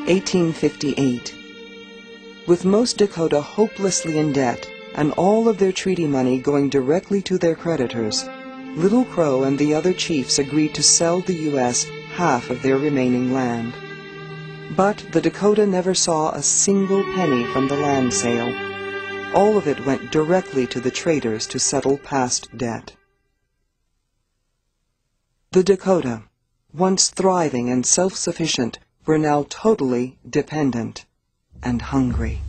1858. With most Dakota hopelessly in debt and all of their treaty money going directly to their creditors, Little Crow and the other chiefs agreed to sell the U.S. half of their remaining land. But the Dakota never saw a single penny from the land sale. All of it went directly to the traders to settle past debt. The Dakota, once thriving and self-sufficient, were now totally dependent and hungry.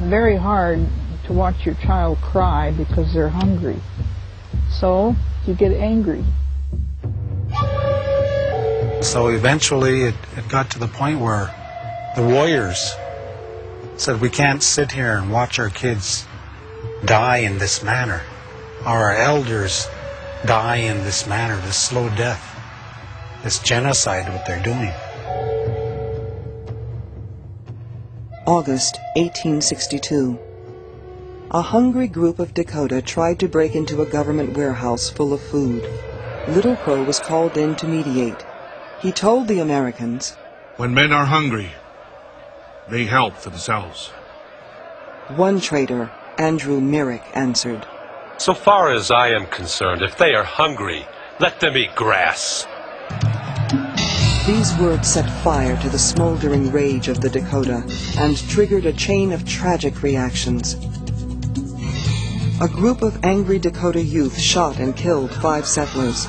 Very hard to watch your child cry because they're hungry. So you get angry. So eventually it got to the point where the warriors said, we can't sit here and watch our kids die in this manner, or our elders die in this manner, this slow death, this genocide, what they're doing. August 1862. A hungry group of Dakota tried to break into a government warehouse full of food. Little Crow was called in to mediate. He told the Americans, when men are hungry, they help themselves. One trader, Andrew Merrick, answered, so far as I am concerned, if they are hungry, let them eat grass. These words set fire to the smoldering rage of the Dakota and triggered a chain of tragic reactions. A group of angry Dakota youth shot and killed 5 settlers.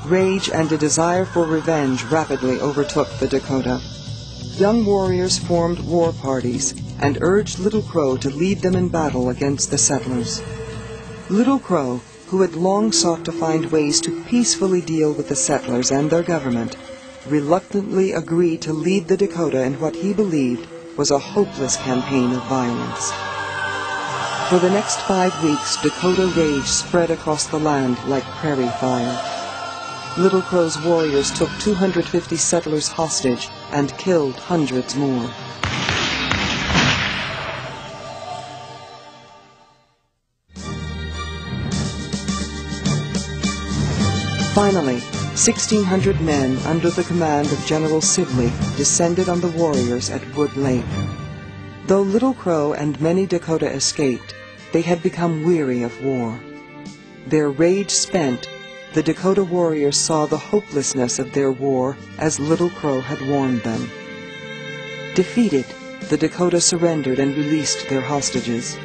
Rage and a desire for revenge rapidly overtook the Dakota. Young warriors formed war parties and urged Little Crow to lead them in battle against the settlers. Little Crow, who had long sought to find ways to peacefully deal with the settlers and their government, reluctantly agreed to lead the Dakota in what he believed was a hopeless campaign of violence. For the next 5 weeks, Dakota rage spread across the land like prairie fire. Little Crow's warriors took 250 settlers hostage and killed hundreds more. Finally, 1,600 men under the command of General Sibley descended on the warriors at Wood Lake. Though Little Crow and many Dakota escaped, they had become weary of war. Their rage spent, the Dakota warriors saw the hopelessness of their war as Little Crow had warned them. Defeated, the Dakota surrendered and released their hostages.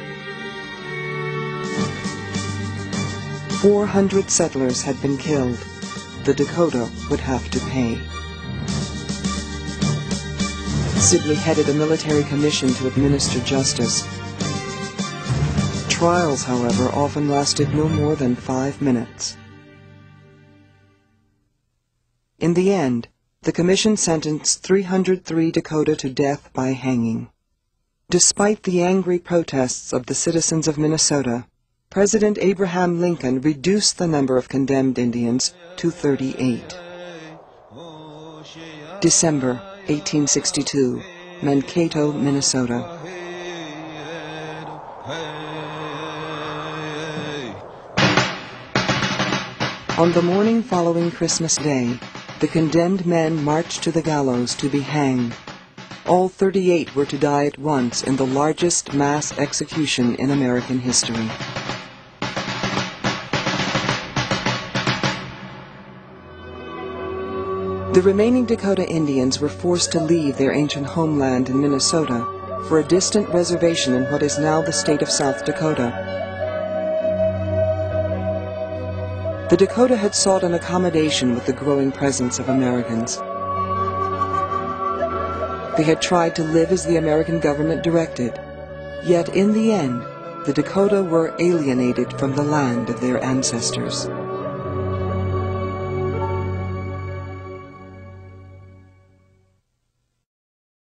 400 settlers had been killed. The Dakota would have to pay. Sibley headed a military commission to administer justice. Trials, however, often lasted no more than 5 minutes. In the end, the commission sentenced 303 Dakota to death by hanging. Despite the angry protests of the citizens of Minnesota, President Abraham Lincoln reduced the number of condemned Indians to 38. December 1862, Mankato, Minnesota. On the morning following Christmas Day, the condemned men marched to the gallows to be hanged. All 38 were to die at once in the largest mass execution in American history. The remaining Dakota Indians were forced to leave their ancient homeland in Minnesota for a distant reservation in what is now the state of South Dakota. The Dakota had sought an accommodation with the growing presence of Americans. They had tried to live as the American government directed, yet in the end, the Dakota were alienated from the land of their ancestors.